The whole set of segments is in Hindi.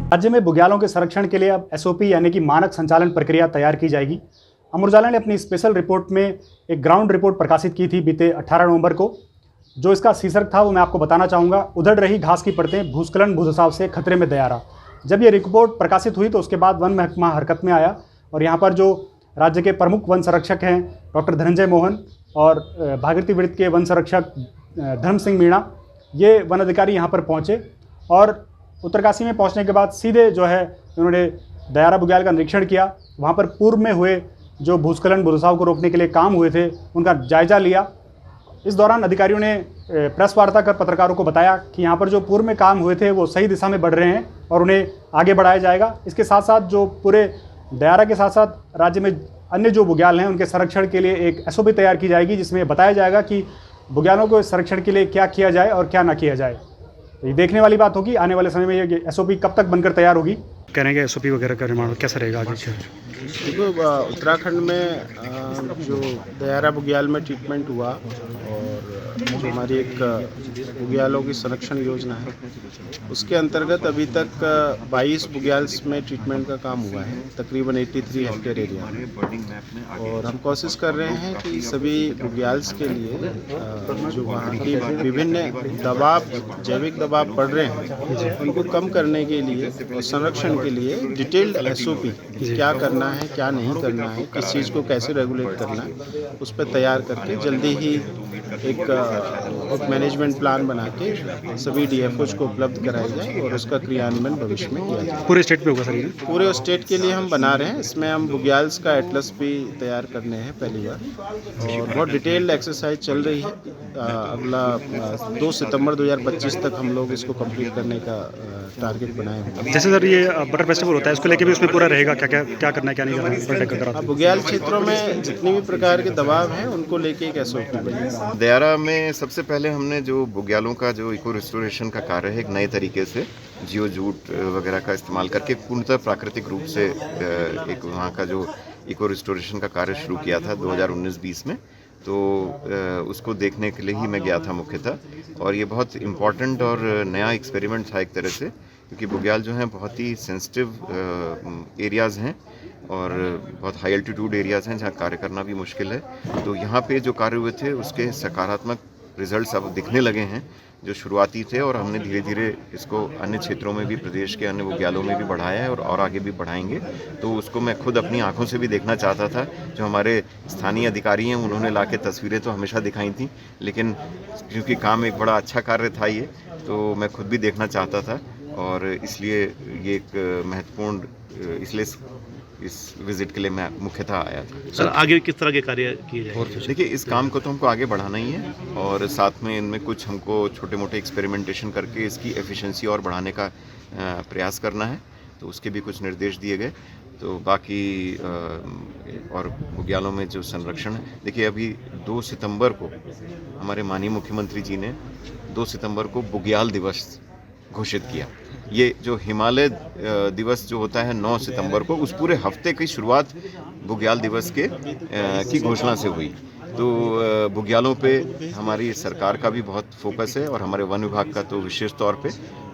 राज्य में बुग्यालों के संरक्षण के लिए अब एसओपी यानी कि मानक संचालन प्रक्रिया तैयार की जाएगी। अमर उजाला ने अपनी स्पेशल रिपोर्ट में एक ग्राउंड रिपोर्ट प्रकाशित की थी बीते 18 नवंबर को। जो इसका शीर्षक था वो मैं आपको बताना चाहूँगा, उधड़ रही घास की परतें, भूस्खलन भूधसाव से खतरे में दयारा। जब ये रिपोर्ट प्रकाशित हुई तो उसके बाद वन महकमा हरकत में आया और यहाँ पर जो राज्य के प्रमुख वन संरक्षक हैं डॉक्टर धनंजय मोहन और भागीरथी वृत्त के वन संरक्षक धर्म सिंह मीणा, ये वन अधिकारी यहाँ पर पहुँचे और उत्तरकाशी में पहुँचने के बाद सीधे जो है उन्होंने दयारा बुग्याल का निरीक्षण किया। वहाँ पर पूर्व में हुए जो भूस्खलन भूधसाव को रोकने के लिए काम हुए थे उनका जायजा लिया। इस दौरान अधिकारियों ने प्रेस वार्ता कर पत्रकारों को बताया कि यहाँ पर जो पूर्व में काम हुए थे वो सही दिशा में बढ़ रहे हैं और उन्हें आगे बढ़ाया जाएगा। इसके साथ साथ जो पूरे दयारा के साथ साथ राज्य में अन्य जो बुग्याल हैं उनके संरक्षण के लिए एक एसओपी तैयार की जाएगी, जिसमें बताया जाएगा कि बुग्यालों को संरक्षण के लिए क्या किया जाए और क्या ना किया जाए। तो ये देखने वाली बात होगी आने वाले समय में ये एसओपी कब तक बनकर तैयार होगी। करेंगे एसओपी वगैरह का निर्माण कैसा रहेगा आगे? देखो, उत्तराखंड में जो दयारा बुग्याल में ट्रीटमेंट हुआ और जो हमारी एक बुग्यालों की संरक्षण योजना है उसके अंतर्गत अभी तक 22 बुग्याल्स में ट्रीटमेंट का काम हुआ है, तकरीबन 83 हेक्टेयर एरिया में। और हम कोशिश कर रहे हैं कि सभी बुग्याल्स के लिए जो वहाँ की विभिन्न दबाव, जैविक दबाव बढ़ रहे हैं उनको कम करने के लिए और संरक्षण के लिए डिटेल्ड एसओपी क्या करना है, क्या नहीं करना है, किस चीज़ को कैसे रेगुलेट करना है, उस पर तैयार करके जल्दी ही एक मैनेजमेंट प्लान बना के सभी डीएफओज को उपलब्ध कराया जाए और उसका क्रियान्वयन भविष्य में किया जाए। पूरे स्टेट में होगा सर ये? पूरे स्टेट के लिए हम बना रहे हैं। इसमें हम बुग्याल्स का एटलस भी तैयार करने हैं पहली बार और बहुत डिटेल्ड एक्सरसाइज चल रही है। अगला 2 सितंबर 2025 तक हम लोग इसको कंप्लीट करने का टारगेट बनाए हैं। जैसे सर ये बटर फेस्टिवल होता है, इसको लेके भी उसमें पूरा रहेगा क्या करना है क्या नहीं करना है? बुग्याल क्षेत्रों में जितनी भी प्रकार के दबाव हैं उनको लेके एक एसओपी बनेगा। दयारा में सबसे पहले हमने जो बुग्यालों का जो इको रिस्टोरेशन का कार्य है एक नए तरीके से जियो जूट वगैरह का इस्तेमाल करके पूर्णतः प्राकृतिक रूप से एक वहाँ का जो इको रिस्टोरेशन का कार्य शुरू किया था 2019-20 में। तो उसको देखने के लिए ही मैं गया था मुख्यतः और ये बहुत इम्पॉर्टेंट और नया एक्सपेरिमेंट था एक तरह से, क्योंकि बुग्याल जो हैं बहुत ही सेंसिटिव एरियाज़ हैं और बहुत हाई एल्टीट्यूड एरियाज़ हैं जहाँ कार्य करना भी मुश्किल है। तो यहाँ पे जो कार्य हुए थे उसके सकारात्मक रिजल्ट्स अब दिखने लगे हैं जो शुरुआती थे और हमने धीरे धीरे इसको अन्य क्षेत्रों में भी, प्रदेश के अन्य बुग्यालों में भी बढ़ाया है और आगे भी बढ़ाएंगे। तो उसको मैं खुद अपनी आंखों से भी देखना चाहता था। जो हमारे स्थानीय अधिकारी हैं उन्होंने लाके तस्वीरें तो हमेशा दिखाई थी, लेकिन क्योंकि काम एक बड़ा अच्छा कार्य था ये, तो मैं खुद भी देखना चाहता था और इसलिए ये एक महत्वपूर्ण, इसलिए इस विजिट के लिए मैं मुख्यतः आया था। सर आगे किस तरह के कार्य किए जाएंगे? देखिए, इस काम को तो हमको आगे बढ़ाना ही है और साथ में इनमें कुछ हमको छोटे मोटे एक्सपेरिमेंटेशन करके इसकी एफिशिएंसी और बढ़ाने का प्रयास करना है। तो उसके भी कुछ निर्देश दिए गए। तो बाकी और बुग्यालों में जो संरक्षण है, देखिए अभी 2 सितंबर को हमारे माननीय मुख्यमंत्री जी ने 2 सितंबर को बुग्याल दिवस घोषित किया। ये जो हिमालय दिवस जो होता है 9 सितंबर को, उस पूरे हफ्ते की शुरुआत बुग्याल दिवस के की घोषणा से हुई। तो बुग्यालों पे हमारी सरकार का भी बहुत फोकस है और हमारे वन विभाग का तो विशेष तौर पे।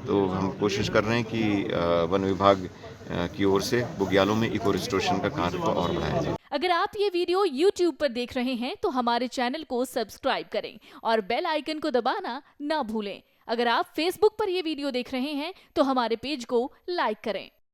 तो हम कोशिश कर रहे हैं कि वन विभाग की ओर से बुग्यालों में इको रिस्टोरेशन का कार्य को और बढ़ाया जाए। अगर आप ये वीडियो YouTube पर देख रहे हैं तो हमारे चैनल को सब्सक्राइब करें और बेल आइकन को दबाना ना भूलें। अगर आप Facebook पर ये वीडियो देख रहे हैं तो हमारे पेज को लाइक करें।